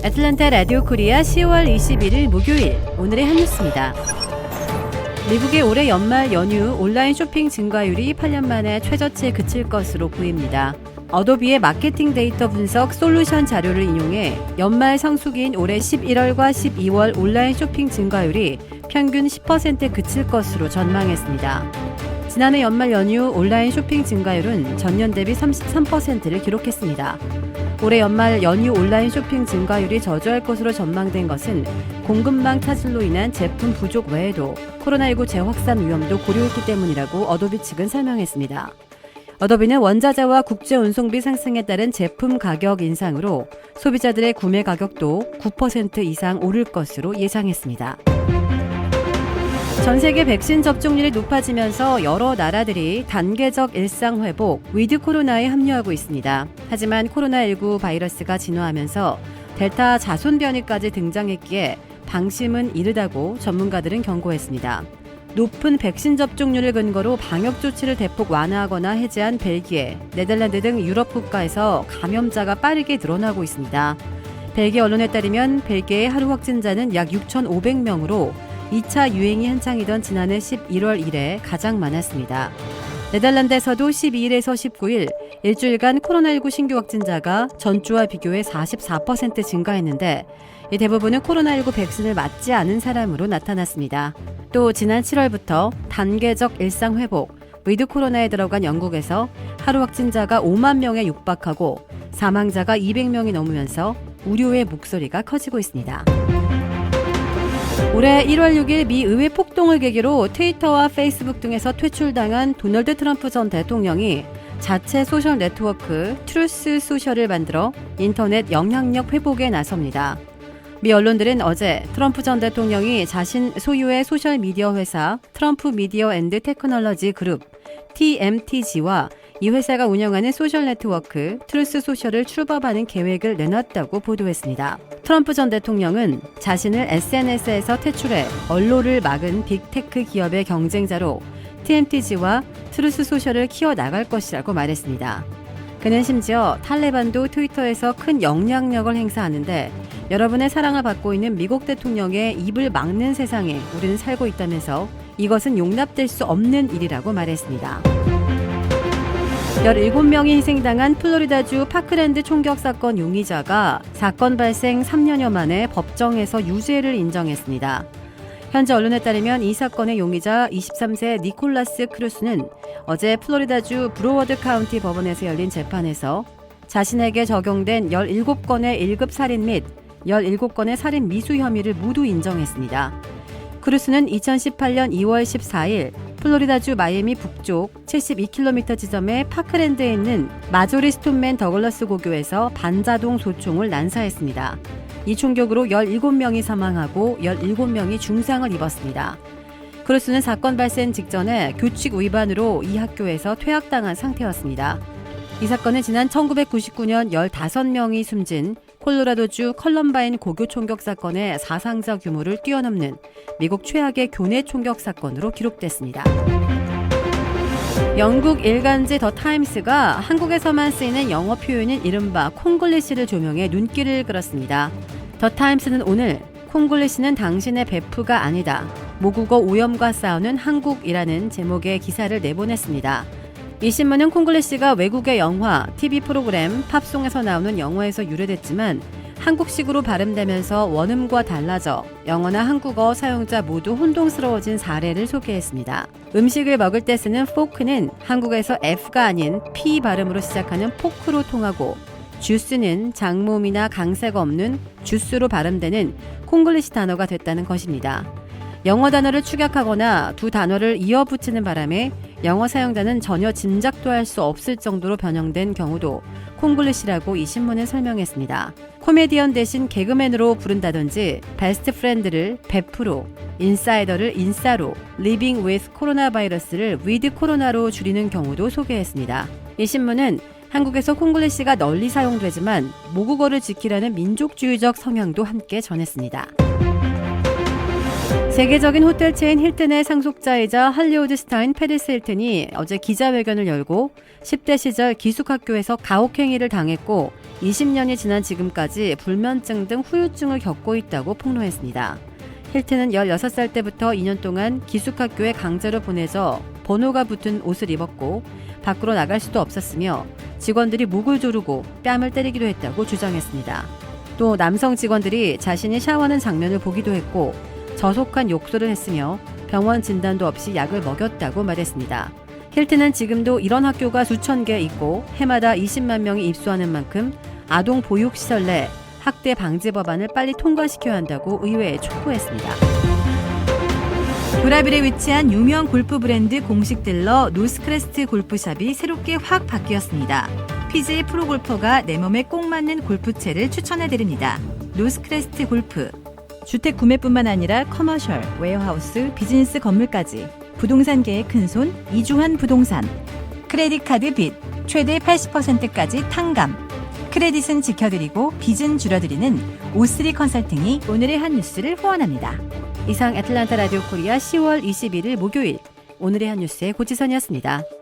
애틀랜타 라디오 코리아 10월 21일 목요일 오늘의 한 뉴스입니다. 미국의 올해 연말 연휴 온라인 쇼핑 증가율이 8년 만에 최저치에 그칠 것으로 보입니다. 어도비의 마케팅 데이터 분석 솔루션 자료를 인용해 연말 성수기인 올해 11월과 12월 온라인 쇼핑 증가율이 평균 10%에 그칠 것으로 전망했습니다. 지난해 연말 연휴 온라인 쇼핑 증가율은 전년 대비 33%를 기록했습니다. 올해 연말 연휴 온라인 쇼핑 증가율이 저조할 것으로 전망된 것은 공급망 차질로 인한 제품 부족 외에도 코로나19 재확산 위험도 고려했기 때문이라고 어도비 측은 설명했습니다. 어도비는 원자재와 국제 운송비 상승에 따른 제품 가격 인상으로 소비자들의 구매 가격도 9% 이상 오를 것으로 예상했습니다. 전 세계 백신 접종률이 높아지면서 여러 나라들이 단계적 일상 회복, 위드 코로나에 합류하고 있습니다. 하지만 코로나19 바이러스가 진화하면서 델타 자손 변이까지 등장했기에 방심은 이르다고 전문가들은 경고했습니다. 높은 백신 접종률을 근거로 방역 조치를 대폭 완화하거나 해제한 벨기에, 네덜란드 등 유럽 국가에서 감염자가 빠르게 늘어나고 있습니다. 벨기에 언론에 따르면 벨기에의 하루 확진자는 약 6,500명으로 2차 유행이 한창이던 지난해 11월 이래 가장 많았습니다. 네덜란드에서도 12일에서 19일 일주일간 코로나19 신규 확진자가 전주와 비교해 44% 증가했는데 이 대부분은 코로나19 백신을 맞지 않은 사람으로 나타났습니다. 또 지난 7월부터 단계적 일상 회복, 위드 코로나에 들어간 영국에서 하루 확진자가 5만 명에 육박하고 사망자가 200명이 넘으면서 우려의 목소리가 커지고 있습니다. 올해 1월 6일 미 의회 폭동을 계기로 트위터와 페이스북 등에서 퇴출당한 도널드 트럼프 전 대통령이 자체 소셜 네트워크 트루스 소셜을 만들어 인터넷 영향력 회복에 나섭니다. 미 언론들은 어제 트럼프 전 대통령이 자신 소유의 소셜미디어 회사 트럼프 미디어 앤드 테크놀로지 그룹 TMTG와 이 회사가 운영하는 소셜 네트워크 트루스 소셜을 출범하는 계획을 내놨다고 보도했습니다. 트럼프 전 대통령은 자신을 SNS에서 퇴출해 언론을 막은 빅테크 기업의 경쟁자로 TMTG와 트루스 소셜을 키워나갈 것이라고 말했습니다. 그는 심지어 탈레반도 트위터에서 큰 영향력을 행사하는데 여러분의 사랑을 받고 있는 미국 대통령의 입을 막는 세상에 우리는 살고 있다면서 이것은 용납될 수 없는 일이라고 말했습니다. 17명이 희생당한 플로리다주 파크랜드 총격 사건 용의자가 사건 발생 3년여 만에 법정에서 유죄를 인정했습니다. 현재 언론에 따르면 이 사건의 용의자 23세 니콜라스 크루스는 어제 플로리다주 브로워드 카운티 법원에서 열린 재판에서 자신에게 적용된 17건의 1급 살인 및 17건의 살인 미수 혐의를 모두 인정했습니다. 크루스는 2018년 2월 14일 플로리다주 마이애미 북쪽 72km 지점의 파크랜드에 있는 마조리 스톤맨 더글러스 고교에서 반자동 소총을 난사했습니다. 이 총격으로 17명이 사망하고 17명이 중상을 입었습니다. 크루스는 사건 발생 직전에 교칙 위반으로 이 학교에서 퇴학당한 상태였습니다. 이 사건은 지난 1999년 15명이 숨진 콜로라도주 컬럼바인 고교 총격 사건의 사상자 규모를 뛰어넘는 미국 최악의 교내 총격 사건으로 기록됐습니다. 영국 일간지 더 타임스가 한국에서만 쓰이는 영어 표현인 이른바 콩글리시를 조명해 눈길을 끌었습니다. 더 타임스는 오늘 콩글리시는 당신의 베프가 아니다. 모국어 오염과 싸우는 한국이라는 제목의 기사를 내보냈습니다. 이 신문은 콩글리시가 외국의 영화, TV 프로그램, 팝송에서 나오는 영어에서 유래됐지만 한국식으로 발음되면서 원음과 달라져 영어나 한국어 사용자 모두 혼동스러워진 사례를 소개했습니다. 음식을 먹을 때 쓰는 포크는 한국에서 F가 아닌 P 발음으로 시작하는 포크로 통하고 주스는 장모음이나 강세가 없는 주스로 발음되는 콩글리시 단어가 됐다는 것입니다. 영어 단어를 축약하거나 두 단어를 이어붙이는 바람에 영어 사용자는 전혀 짐작도 할 수 없을 정도로 변형된 경우도 콩글리시라고 이 신문은 설명했습니다. 코미디언 대신 개그맨으로 부른다든지 베스트 프렌드를 베프로, 인사이더를 인싸로, 리빙 위드 코로나 바이러스를 위드 코로나로 줄이는 경우도 소개했습니다. 이 신문은 한국에서 콩글리시가 널리 사용되지만 모국어를 지키라는 민족주의적 성향도 함께 전했습니다. 세계적인 호텔 체인 힐튼의 상속자이자 할리우드 스타인 페리스 힐튼이 어제 기자회견을 열고 10대 시절 기숙학교에서 가혹행위를 당했고 20년이 지난 지금까지 불면증 등 후유증을 겪고 있다고 폭로했습니다. 힐튼은 16살 때부터 2년 동안 기숙학교에 강제로 보내져 번호가 붙은 옷을 입었고 밖으로 나갈 수도 없었으며 직원들이 목을 조르고 뺨을 때리기도 했다고 주장했습니다. 또 남성 직원들이 자신이 샤워하는 장면을 보기도 했고 저속한 욕설을 했으며 병원 진단도 없이 약을 먹였다고 말했습니다. 힐튼은 지금도 이런 학교가 수천 개 있고 해마다 20만 명이 입소하는 만큼 아동 보육시설 내 학대 방지 법안을 빨리 통과시켜야 한다고 의회에 촉구했습니다. 도라빌에 위치한 유명 골프 브랜드 공식 딜러 노스크레스트 골프샵이 새롭게 확 바뀌었습니다. PGA 프로골퍼가 내 몸에 꼭 맞는 골프채를 추천해드립니다. 노스크레스트 골프. 주택 구매뿐만 아니라 커머셜, 웨어하우스, 비즈니스 건물까지 부동산계의 큰손 이주환 부동산. 크레딧 카드 빚 최대 80%까지 탕감. 크레딧은 지켜드리고 빚은 줄여드리는 O3 컨설팅이 오늘의 한 뉴스를 후원합니다. 이상 애틀란타 라디오 코리아 10월 21일 목요일 오늘의 한 뉴스의 고지선이었습니다.